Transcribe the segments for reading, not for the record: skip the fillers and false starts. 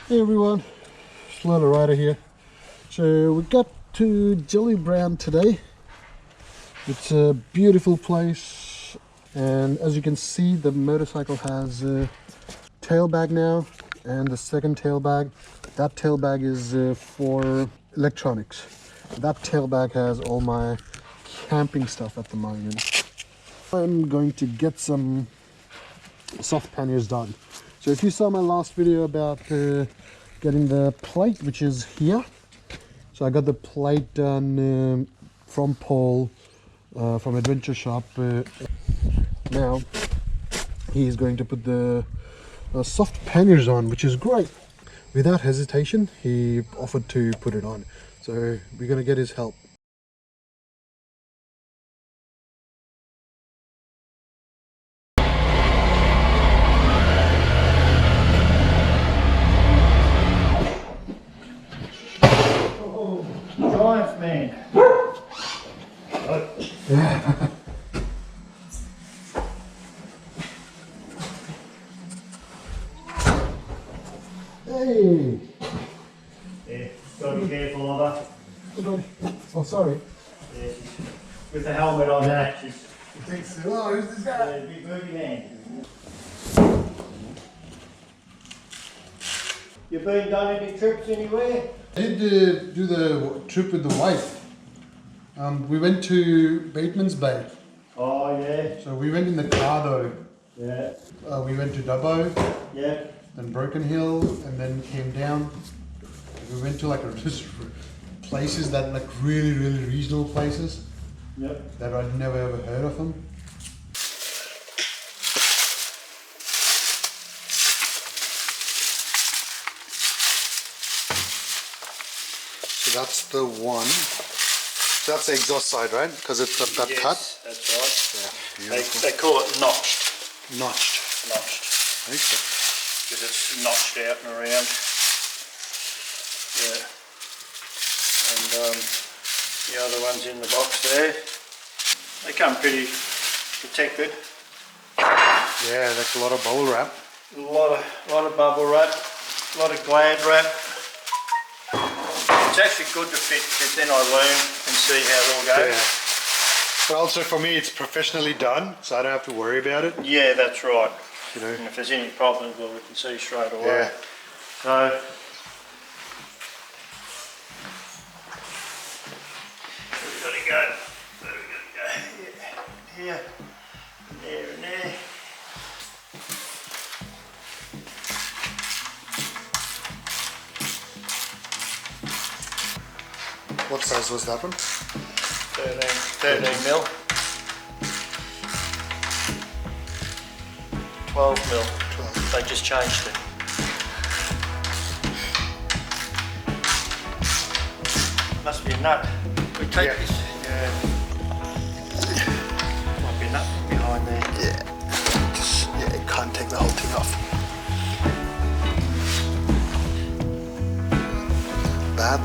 Hey everyone, SlowLow here. So we got to Jelly Brown today. It's a beautiful place, and as you can see, the motorcycle has a tail bag now, and the second tail bag. That tail bag is for electronics. That tail bag has all my camping stuff at the moment. I'm going to get some soft panniers done. So if you saw my last video about getting the plate, which is here, so I got the plate done from Paul from Adventure Shop. Now he's going to put the soft panniers on, which is great. Without hesitation, he offered to put it on, so we're going to get his help. Giant man. Yeah. Hey. Yeah, gotta be careful of her. Oh, sorry. Yeah, with the helmet on that, she's Oh, who's this guy? a big boogie man. You been done any trips anywhere? I did do the trip with the wife. We went to Bateman's Bay. Oh yeah. So we went in the car though. Yeah. We went to Dubbo, Yeah. then Broken Hill, and then came down. We went to like just places that like really regional places. Yep. That I'd never ever heard of them. So that's the one. So that's the exhaust side, right? Because it's got that yes, cut. That's right. Yeah, They call it notched. Notched. Notched. Okay. Because it's notched out and around. Yeah. And the other one's in the box there. They come pretty protected. Yeah, that's a lot of bubble wrap. A lot of bubble wrap, a lot of glad wrap. It's actually good to fit because then I learn and see how it all goes. Yeah. But also for me, it's professionally done, so I don't have to worry about it. Yeah, that's right. You know. And if there's any problems, well, we can see straight away. Yeah. So, we've got to go. Where we got to go? Here, there, and there. What size was that one? 13 mil. 12 mil. 12. They just changed it. Must be a nut. We take Yeah. this. Yeah. Might be a nut behind there. Yeah, you can't take the whole thing off. That.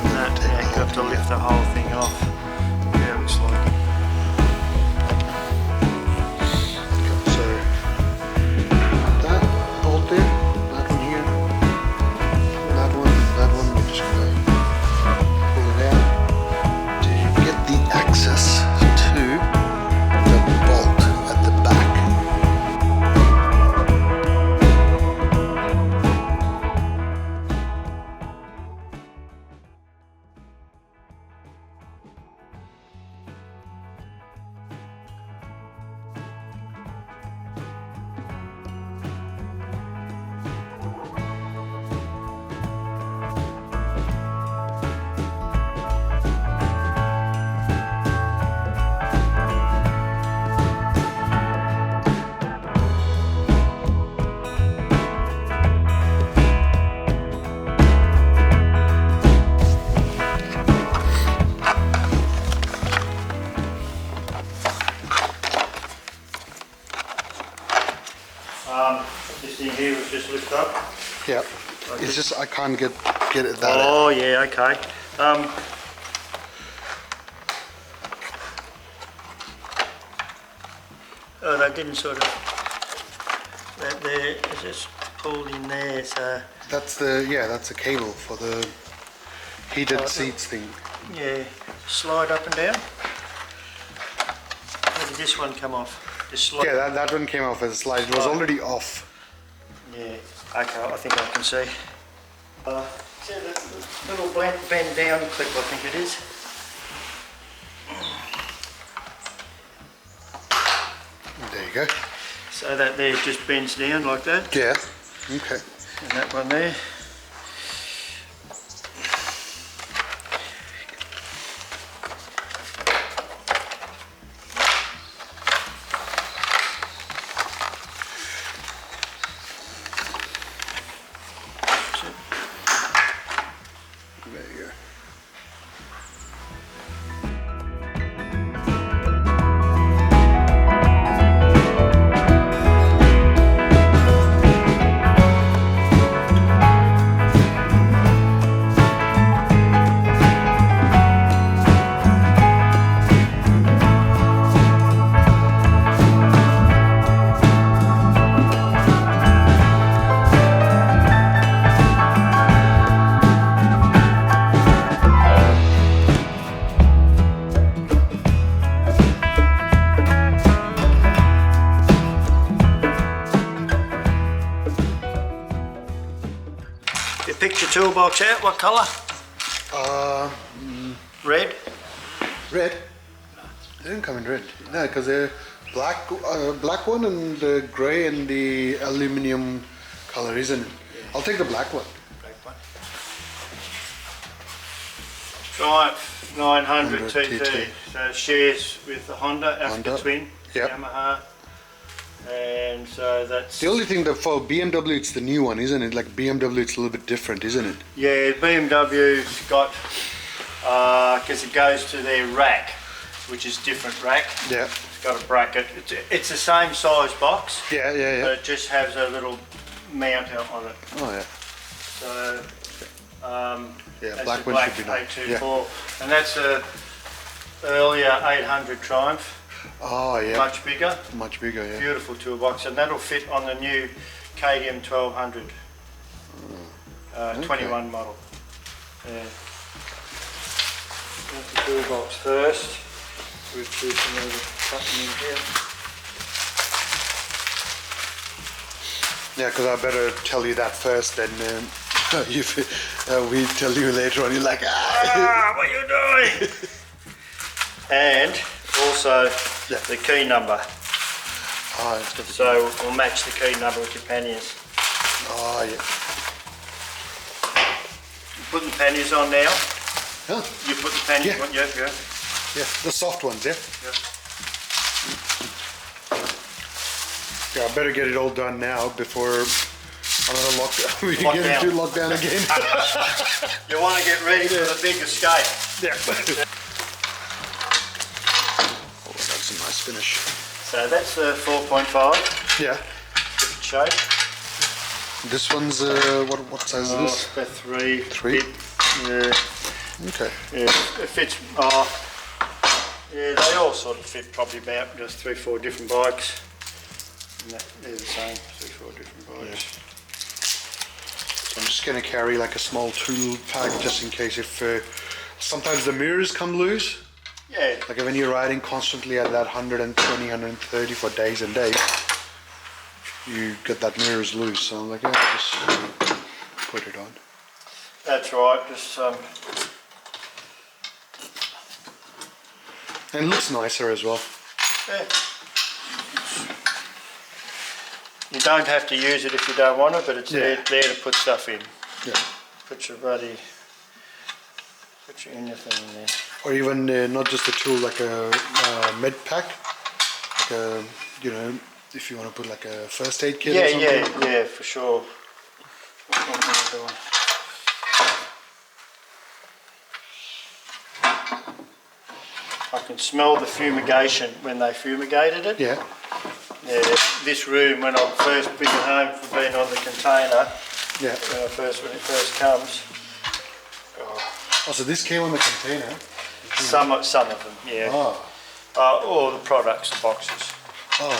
Nut, yeah, you have to lift the whole thing off. Yeah, it's like. So that bolt there, that one here, that one, we're just gonna pull it out to get the access to the bolt at the back. This thing here was just lift up. Yeah, it's just I can't get it that. Oh yeah, okay. Oh, that didn't sort of. That there is just pulled in there, so That's the cable for the heated seats thing. yeah, slide up and down. How did this one come off? Just slide. Yeah, that one came off as a slide. It was already off. Yeah, okay, I think I can see. See the little bend down clip, I think it is. There you go. So that there just bends down like that. Yeah. Okay. And that one there. There you go. You picked your toolbox out, what colour? Red? Red? They didn't come in red. No, because they're black one and the grey and the aluminium colour, isn't it? I'll take the black one. Black one. Triumph 900 TT. So shares with the Honda, Africa Twin, Yep. Yamaha. And so that's... The only thing that for BMW, it's the new one, isn't it? Like BMW, it's a little bit different, isn't it? Yeah, BMW's got, because it goes to their rack, which is different rack. Yeah. It's got a bracket. It's the same size box. Yeah, yeah, yeah. But it just has a little mount on it. Oh, yeah. So, Yeah, that's black the one should be nice. 824. And that's a earlier 800 Triumph. Oh, yeah. Much bigger. Much bigger, yeah. Beautiful toolbox, and that'll fit on the new KDM 1200 21 model. Yeah. That's the toolbox first. We've chosen something in here. Yeah, because I better tell you that first, then we tell you later on, you're like, ah! What are you doing? And also the key number. Oh, it's got the... So we'll match the key number with your panniers. Oh, yeah. Putting the panniers on now. Huh? You put the panniers on, yeah. Yeah, the soft ones, yeah? Yeah, I better get it all done now before another lockdown. We get into lockdown again. You want to get ready for the big escape. Yeah. Oh, that's a nice finish. So that's the 4.5. Yeah. Different shape. This one's what size is this? About 3. 3. Yeah. Okay. Yeah. It fits. Yeah, they all sort of fit probably about just 3-4 different bikes. And they're the same. 3-4 different bikes. Yeah. So I'm just going to carry like a small tool pack just in case if sometimes the mirrors come loose. Yeah. Like when you're riding constantly at that 120, 130 for days and days, you get that mirrors loose. So I'm like, yeah, just put it on. That's right. Just And it looks nicer as well. yeah. You don't have to use it if you don't want it, but it's there to put stuff in. Yeah. Put your anything in there. Or even not just a tool, like a med pack, like a, you know, if you want to put like a first aid kit or something. Yeah, for sure. I can smell the fumigation when they fumigated it. Yeah. Yeah, this room, when I first bring it home from being on the container, Yeah. when it first comes. Oh, so this came on the container? Some of them, yeah. Oh. All the products, the boxes. Oh.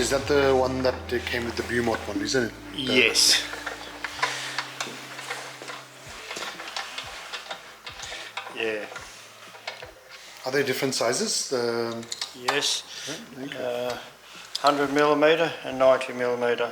Is that the one that came with the Bumot one, isn't it? Yes. Yeah. Are they different sizes? Yes. Okay. 100mm and 90mm.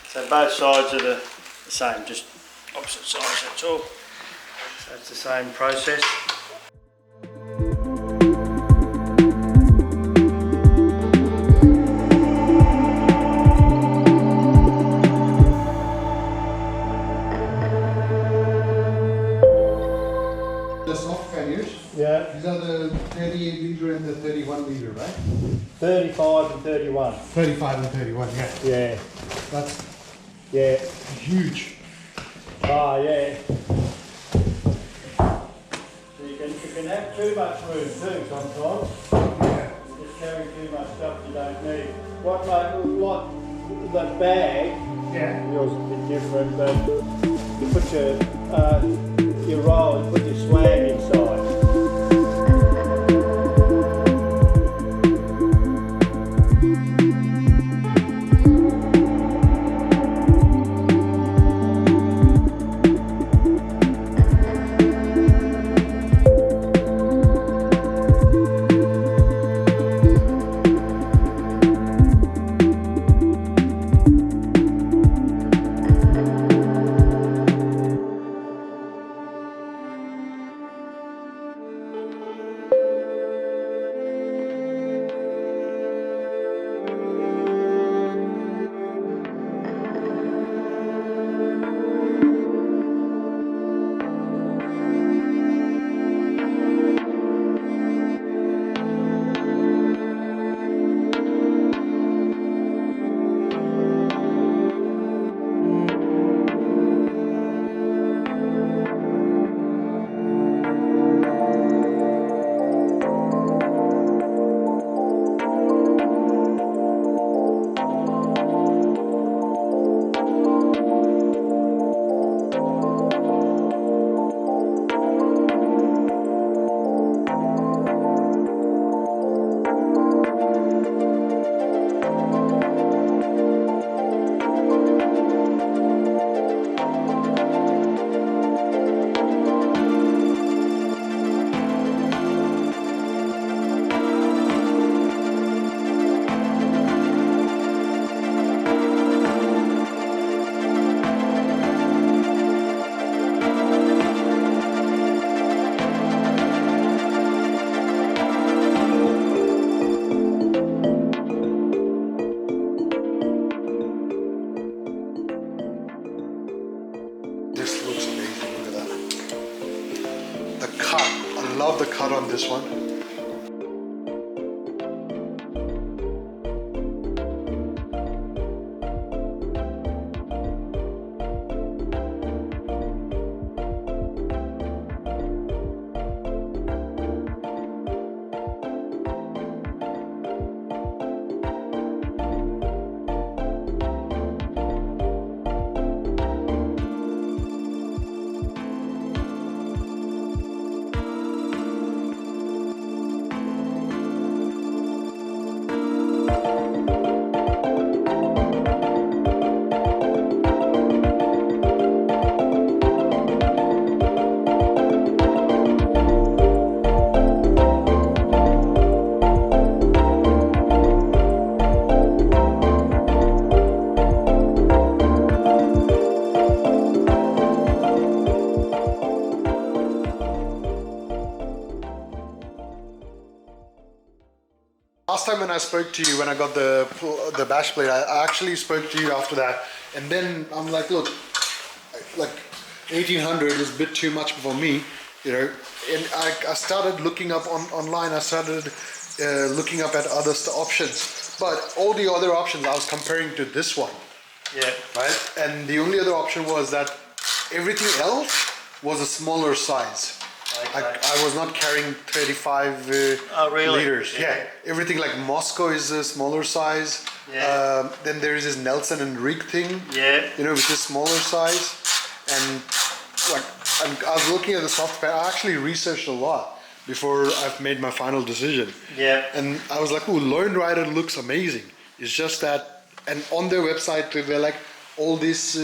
So both sides are the same, just opposite sides, that's all. So it's the same process. The soft panniers, Yeah, these are the 38 litre and the 31 litre, right? 35 and 31. 35 and 31, yeah. Yeah, That's yeah. huge. Ah, yeah. So you can have too much room too sometimes. Yeah. You just carry too much stuff you don't need. What the bag, Yeah. yours is a bit different, but you put your roll, you put your swag inside. This looks amazing, look at that. The cut, I love the cut on this one. Last time when I spoke to you, when I got the bash plate, I actually spoke to you after that, and then I'm like, look, like 1800 is a bit too much for me. you know, and I started looking up online. I started looking up at other options, but all the other options I was comparing to this one. Yeah. Right, and the only other option was that everything else was a smaller size. Okay. I was not carrying 35 liters. Yeah. Everything like Moscow is a smaller size. Yeah. Then there is this Nelson and Rig thing. Yeah. You know, which is smaller size. And like I was looking at the soft pan. I actually researched a lot before I've made my final decision. Yeah. And I was like, oh, Lone Rider looks amazing. It's just that, and on their website they're like all these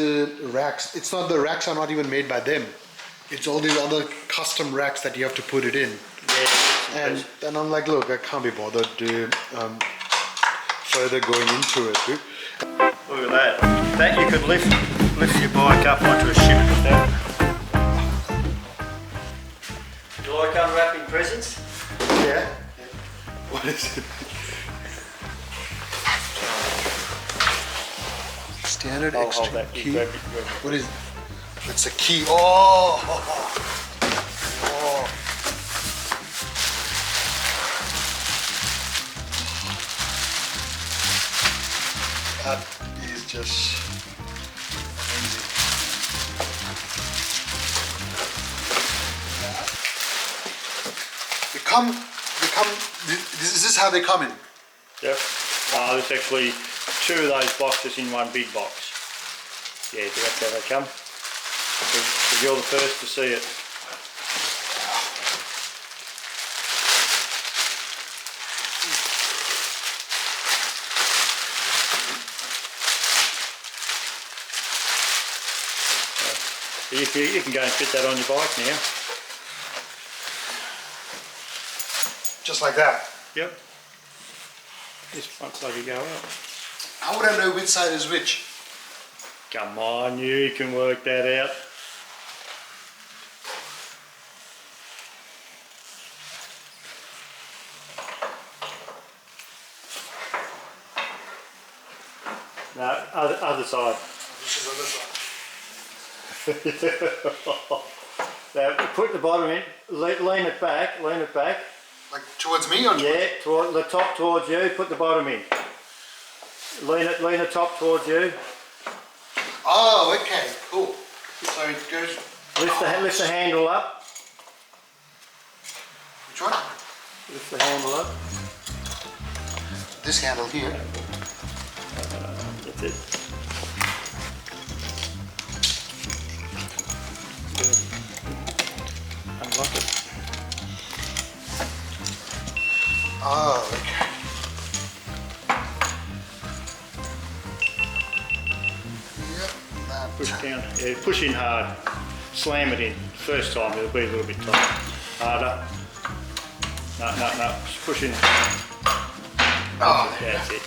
racks. It's not, the racks are not even made by them. It's all these other custom racks that you have to put it in. Yeah. And I'm like, look, I can't be bothered further going into it. Dude. Look at that. That you could lift your bike up onto a ship with that. Do you like unwrapping presents? Yeah. What is it? Standard extra that. key. Grab it. What is it? It's a key. Oh. That is just amazing. Is this how they come in? Yep. There's actually 2 of those boxes in one big box. Yeah, that's how they come. So you're the first to see it. You can go and fit that on your bike now. Just like that? Yep. This front plug will go out. How would I know which side is which? Come on, you can work that out. No, other side. This is other side. Now put the bottom in, lean it back. Like towards me or? Yeah, toward the top towards you, put the bottom in. Lean the top towards you. Oh, okay, cool. So it goes... Lift the handle up. Which one? Lift the handle up. This handle here. That's it. Good. Unlock it. Oh, okay. Push down. Yeah, push in hard. Slam it in. First time it'll be a little bit tight. Harder. No. Just push in. Oh, That's it.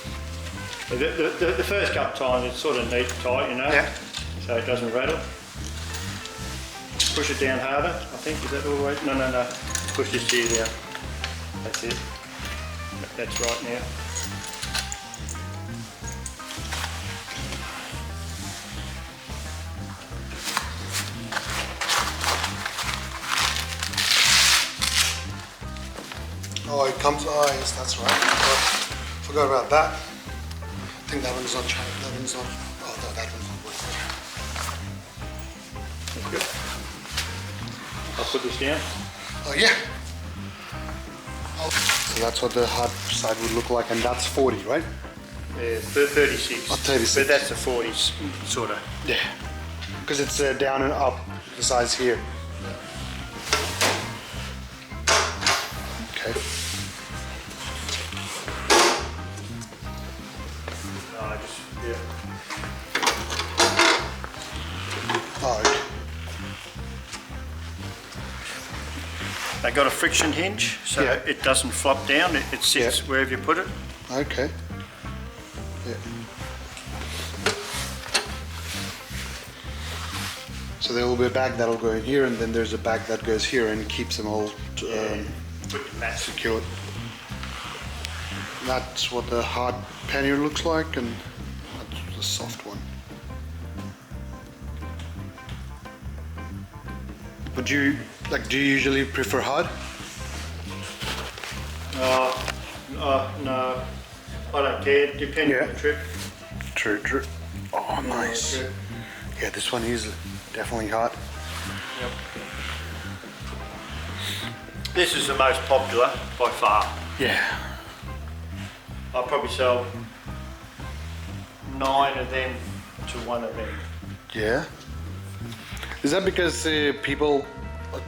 The first couple of times it's sort of neat and tight, you know. Yeah. So it doesn't rattle. Push it down harder, I think. Is that all the way? No. Push this here down. That's it. That's right now. Oh, it comes. Oh, yes, that's right. Forgot about that. I think that one's not trying. That one's not. Oh, no, that one's not working. That's good. I'll put this down. Oh, yeah. So that's what the hard side would look like, and that's 40, right? Yeah, 36. Oh, 36. But that's a 40 sort of. Yeah. Because it's down and up the size here. Okay. Yeah. Oh, okay. They got a friction hinge, so Yeah. it doesn't flop down. It sits wherever you put it. Okay. Yeah. So there will be a bag that'll go in here, and then there's a bag that goes here and keeps them all secured. That's what the hard pannier looks like, and that's the soft one. Would you Like, do you usually prefer hard? No, I don't care, depending on the trip. True. Oh, nice. Yeah, this one is definitely hot. Yep. This is the most popular by far. Yeah. I'll probably sell 9 of them to 1 of them. Yeah. Is that because people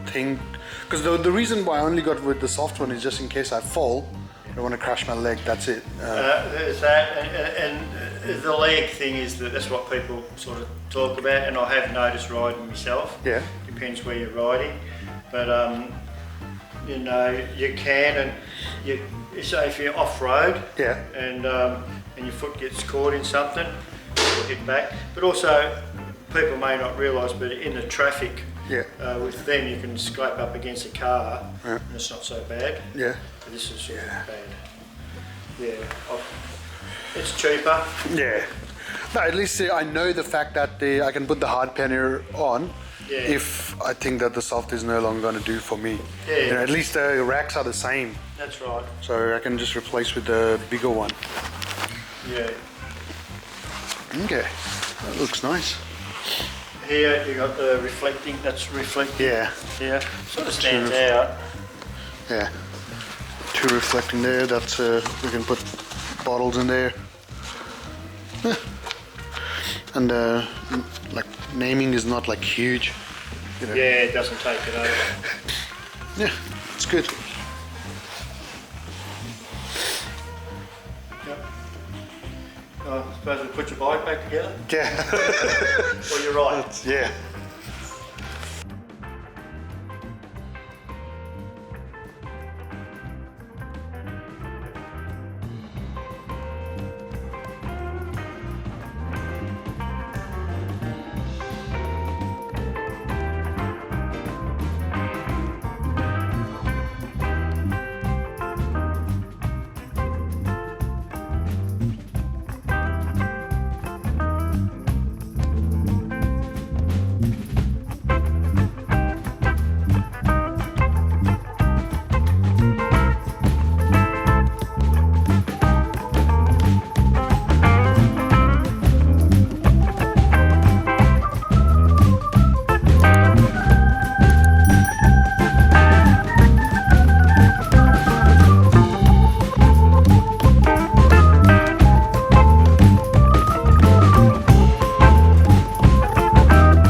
think? Because the reason why I only got with the soft one is just in case I fall. I don't want to crash my leg. That's it. There's that, and the leg thing is that's what people sort of talk about, and I have noticed riding myself. Yeah. Depends where you're riding, but you know, you can, and you say if you're off road. Yeah. And your foot gets caught in something, you'll hit back. But also, people may not realise, but in the traffic. Yeah. With them, you can scrape up against a car, and it's not so bad. Yeah. But this is sort of bad. Yeah. It's cheaper. Yeah. No, at least I know the fact that I can put the hard pannier on. Yeah. If I think that the soft is no longer going to do for me. Yeah. You know, at least the racks are the same. That's right. So I can just replace with the bigger one. Yeah. Okay. That looks nice. Here you got the reflecting. That's reflecting. Yeah. Yeah. Sort of stands out. Yeah. 2 reflecting there. That's we can put bottles in there. And like naming is not like huge. You know. Yeah, it doesn't take it over. Yeah, it's good. Yep. I suppose we put your bike back together. Yeah. Well, you're right. Yeah.